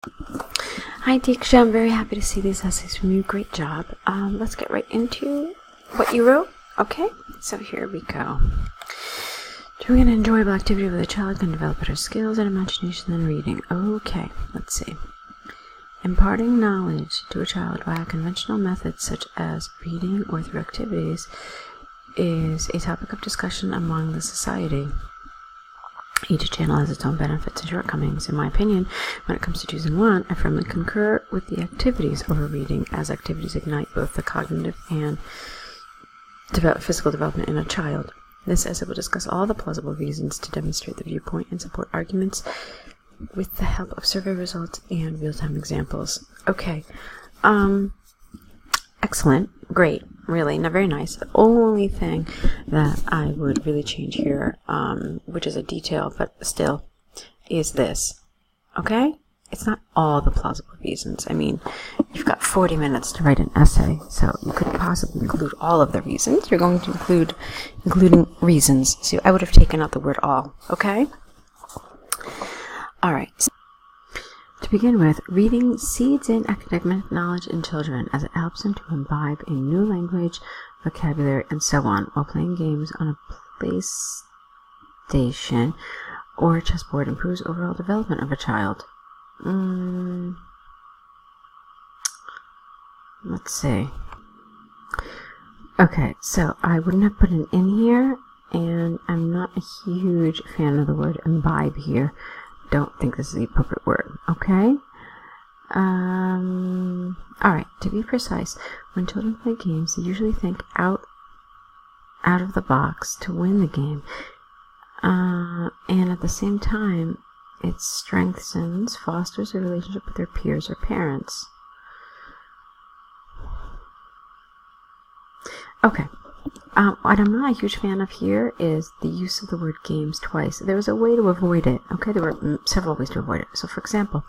Hi Deeksha, I'm very happy to see these essays from you. Great job. Let's get right into what you wrote. Okay, so here we go. Doing an enjoyable activity with a child can develop better skills and imagination than reading. Okay, let's see. Imparting knowledge to a child via conventional methods such as reading or through activities is a topic of discussion among the society. Each channel has its own benefits and shortcomings. In my opinion, when it comes to choosing one, I firmly concur with the activities over reading, as activities ignite both the cognitive and physical development in a child. This essay will discuss all the plausible reasons to demonstrate the viewpoint and support arguments with the help of survey results and real-time examples. Okay, excellent, great, really, very nice. The only thing that I would really change here, which is a detail, but still, is this, okay? It's not all the plausible reasons. I mean, you've got 40 minutes to write an essay, so you couldn't possibly include all of the reasons. You're going to including reasons, so I would have taken out the word all, okay? All right. To begin with, reading seeds in academic knowledge in children as it helps them to imbibe a new language, vocabulary, and so on, while playing games on a PlayStation or a chessboard improves overall development of a child. Let's see. Okay, so I wouldn't have put an in here, and I'm not a huge fan of the word imbibe here. Don't think this is the appropriate word, okay? Alright, to be precise, when children play games, they usually think out of the box to win the game. And at the same time, it fosters a relationship with their peers or parents. Okay. What I'm not a huge fan of here is the use of the word games twice. There was a way to avoid it. Okay, there were several ways to avoid it. So, for example,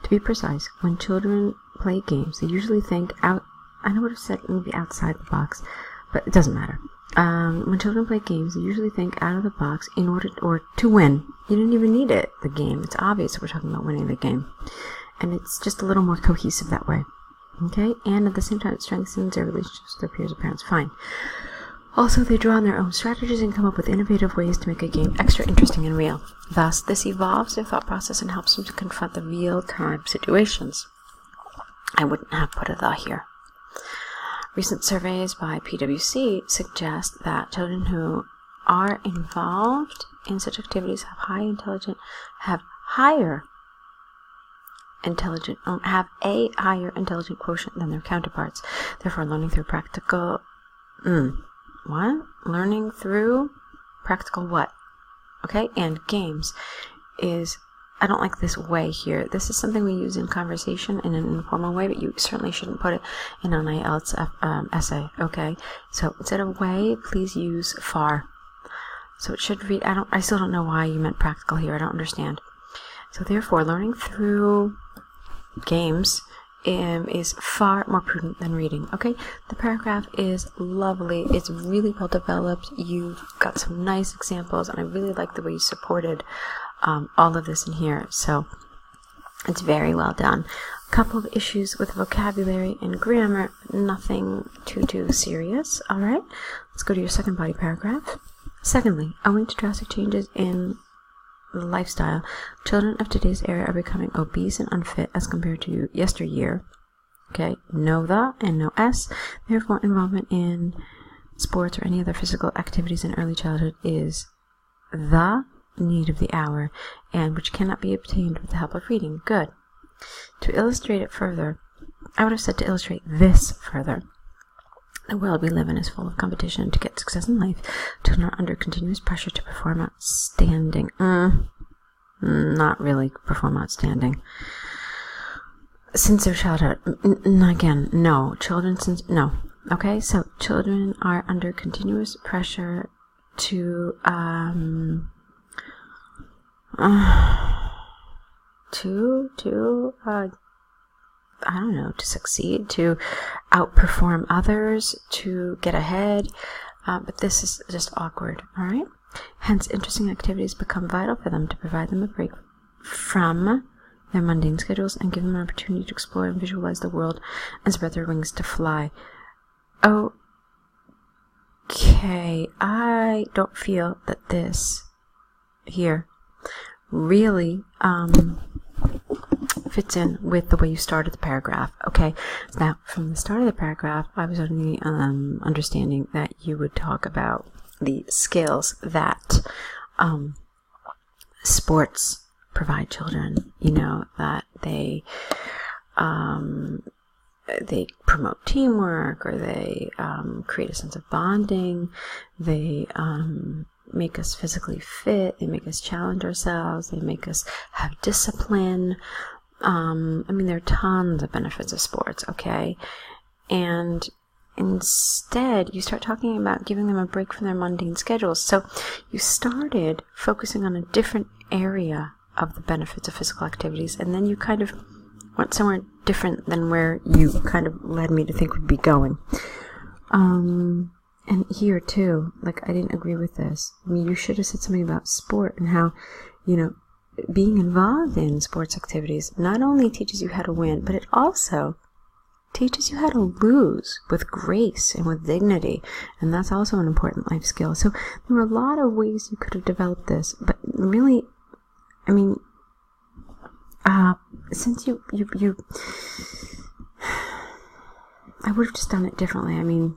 to be precise, when children play games, they usually think out. I would have said maybe outside the box, but it doesn't matter. When children play games, they usually think out of the box in order to win. You don't even need it. The game. It's obvious we're talking about winning the game, and it's just a little more cohesive that way. Okay, and at the same time, it strengthens their relationships with their peers or parents. Fine. Also, they draw on their own strategies and come up with innovative ways to make a game extra interesting and real. Thus, this evolves their thought process and helps them to confront the real-time situations. I wouldn't have put a "the" here. Recent surveys by PwC suggest that children who are involved in such activities have a higher intelligent quotient than their counterparts. Therefore, learning through practical what? Okay, and games is, I don't like this "way" here. This is something we use in conversation in an informal way, but you certainly shouldn't put it in an IELTS essay, okay? So instead of "way," please use "far." So it should read, I still don't know why you meant practical here. I don't understand. So therefore, learning through games is far more prudent than reading. Okay, the paragraph is lovely. It's really well developed. You've got some nice examples, and I really like the way you supported all of this in here. So it's very well done. A couple of issues with vocabulary and grammar, nothing too serious. All right, let's go to your second body paragraph. Secondly, owing to drastic changes in lifestyle, children of today's era are becoming obese and unfit as compared to yesteryear. Okay, no "the" and no "s. Therefore, involvement in sports or any other physical activities in early childhood is the need of the hour, and which cannot be obtained with the help of reading. Good. To illustrate it further, I would have said to illustrate this further. The world we live in is full of competition to get success in life. Children are under continuous pressure to perform outstanding. Not really perform outstanding. Since their childhood. Again, no. No. Okay, so children are under continuous pressure to to succeed, to outperform others, to get ahead, but this is just awkward, all right? Hence, interesting activities become vital for them to provide them a break from their mundane schedules and give them an opportunity to explore and visualize the world and spread their wings to fly. Okay, I don't feel that this here really fits in with the way you started the paragraph. Okay, now from the start of the paragraph, I was under the understanding that you would talk about the skills that sports provide children. You know, that they promote teamwork, or they create a sense of bonding. They make us physically fit. They make us challenge ourselves. They make us have discipline. I mean, there are tons of benefits of sports, okay? And instead, you start talking about giving them a break from their mundane schedules. So you started focusing on a different area of the benefits of physical activities, and then you kind of went somewhere different than where you kind of led me to think would be going. And here too, like, I didn't agree with this. I mean, you should have said something about sport and how, you know, being involved in sports activities not only teaches you how to win, but it also teaches you how to lose with grace and with dignity. And that's also an important life skill. So there were a lot of ways you could have developed this, but really, I mean, since I would have just done it differently. I mean,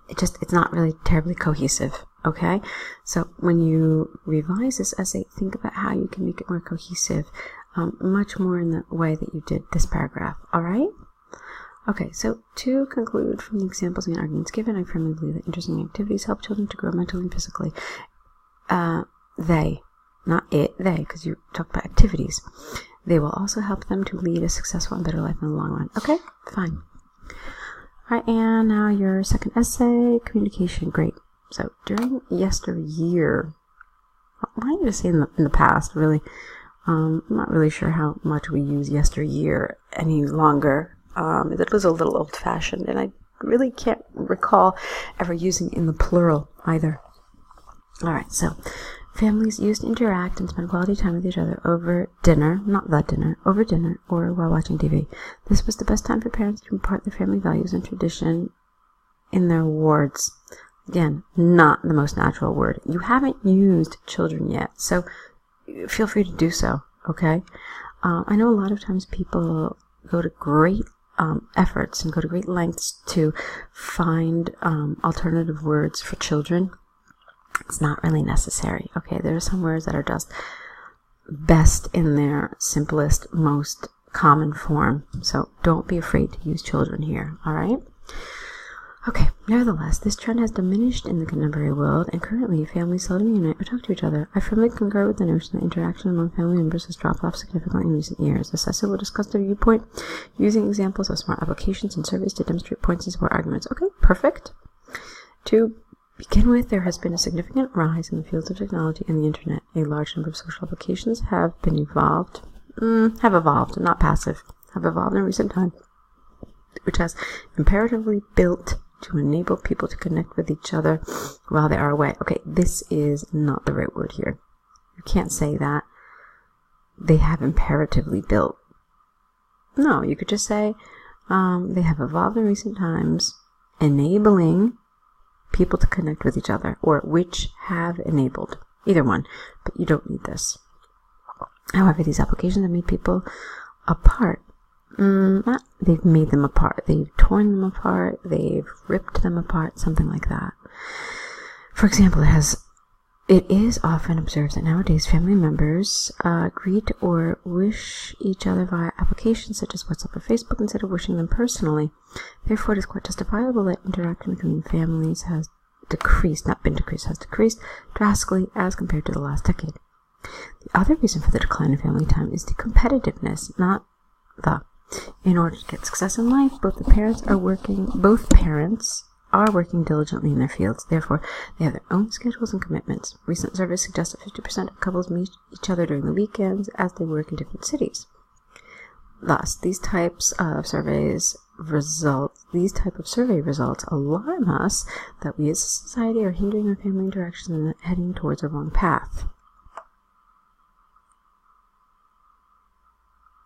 it's not really terribly cohesive, okay? So when you revise this essay, think about how you can make it more cohesive, much more in the way that you did this paragraph, all right? Okay, so to conclude from the examples and arguments given, I firmly believe that interesting activities help children to grow mentally and physically. They, not it, they, because you talked about activities. They will also help them to lead a successful and better life in the long run. Okay, fine. All right, and now your second essay, communication. Great. So during yesteryear, why don't you just say in the past, really? I'm not really sure how much we use yesteryear any longer. It was a little old-fashioned, and I really can't recall ever using it in the plural either. All right, so families used to interact and spend quality time with each other over dinner, not the dinner, over dinner, or while watching TV. This was the best time for parents to impart their family values and tradition in their wards. Again, not the most natural word. You haven't used children yet, so feel free to do so, okay? I know a lot of times people go to great efforts and go to great lengths to find alternative words for children. It's not really necessary, okay? There are some words that are just best in their simplest, most common form. So don't be afraid to use children here, all right? Okay, nevertheless, this trend has diminished in the contemporary world, and currently families seldom unite or talk to each other. I firmly concur with the notion that interaction among family members has dropped off significantly in recent years. This essay will discuss the viewpoint using examples of smart applications and surveys to demonstrate points and support arguments. Okay, perfect. To begin with, there has been a significant rise in the fields of technology and the internet. A large number of social applications have evolved, not passive, have evolved in recent time, which has imperatively built to enable people to connect with each other while they are away. Okay, this is not the right word here. You can't say that. They have imperatively built. No, you could just say they have evolved in recent times, enabling people to connect with each other, or which have enabled. Either one, but you don't need this. However, these applications have made people apart. They've made them apart. They've torn them apart. They've ripped them apart, something like that. For example, it is often observed that nowadays family members greet or wish each other via applications such as WhatsApp or Facebook instead of wishing them personally. Therefore, it is quite justifiable that interaction between families has decreased drastically as compared to the last decade. The other reason for the decline in family time is the competitiveness, not the. In order to get success in life, both parents are working diligently in their fields. Therefore, they have their own schedules and commitments. Recent surveys suggest that 50% of couples meet each other during the weekends as they work in different cities. Thus, these types of survey results alarm us that we as a society are hindering our family interactions and heading towards a wrong path.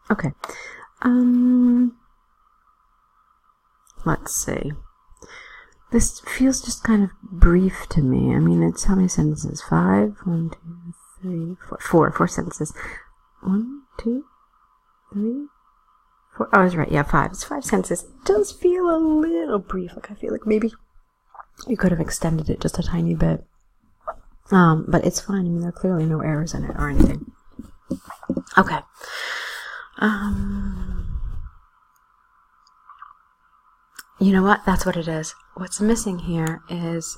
Okay. Let's see. This feels just kind of brief to me. I mean, it's how many sentences? 5? 1, 2, 3, 4. 4 sentences. 1, 2, 3, 4. Oh, I was right. Yeah, 5. It's 5 sentences. It does feel a little brief. Like, I feel like maybe you could have extended it just a tiny bit. But it's fine. I mean, there are clearly no errors in it or anything. Okay. You know what? That's what it is. What's missing here is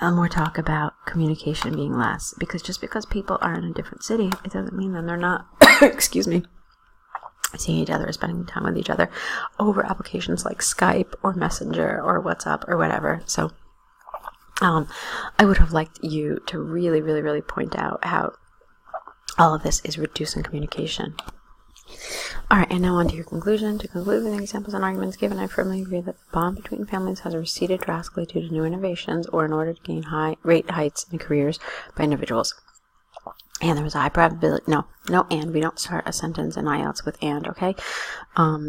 more talk about communication being less. Because just because people are in a different city, it doesn't mean that they're not, excuse me, seeing each other or spending time with each other over applications like Skype or Messenger or WhatsApp or whatever. So I would have liked you to really, really, really point out how all of this is reducing communication. Alright, and now on to your conclusion. To conclude with the examples and arguments given, I firmly agree that the bond between families has receded drastically due to new innovations or in order to gain rate heights in careers by individuals. And there was a high probability, no, and we don't start a sentence in IELTS with and, okay?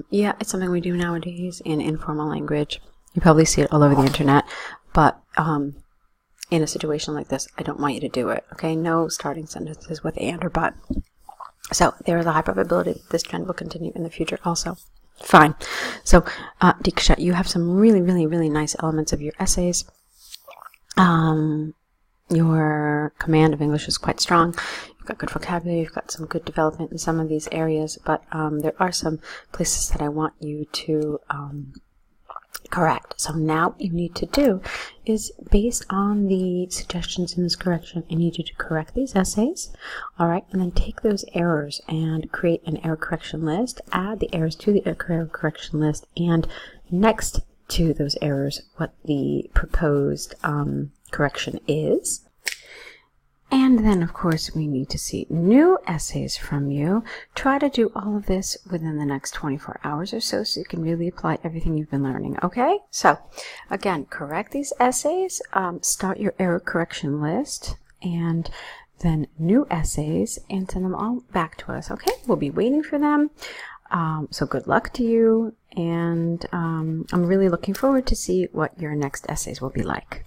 Yeah, it's something we do nowadays in informal language. You probably see it all over the internet, but in a situation like this, I don't want you to do it, okay? No starting sentences with and or but. So there is a high probability that this trend will continue in the future also. Fine. So, Deeksha, you have some really, really, really nice elements of your essays. Your command of English is quite strong. You've got good vocabulary. You've got some good development in some of these areas. But there are some places that I want you to correct. So now what you need to do is, based on the suggestions in this correction, I need you to correct these essays, all right, and then take those errors and create an error correction list, add the errors to the error correction list, and next to those errors, what the proposed correction is. And then, of course, we need to see new essays from you. Try to do all of this within the next 24 hours or so you can really apply everything you've been learning, okay? So, again, correct these essays, start your error correction list, and then new essays, and send them all back to us, okay? We'll be waiting for them. So good luck to you, and I'm really looking forward to see what your next essays will be like.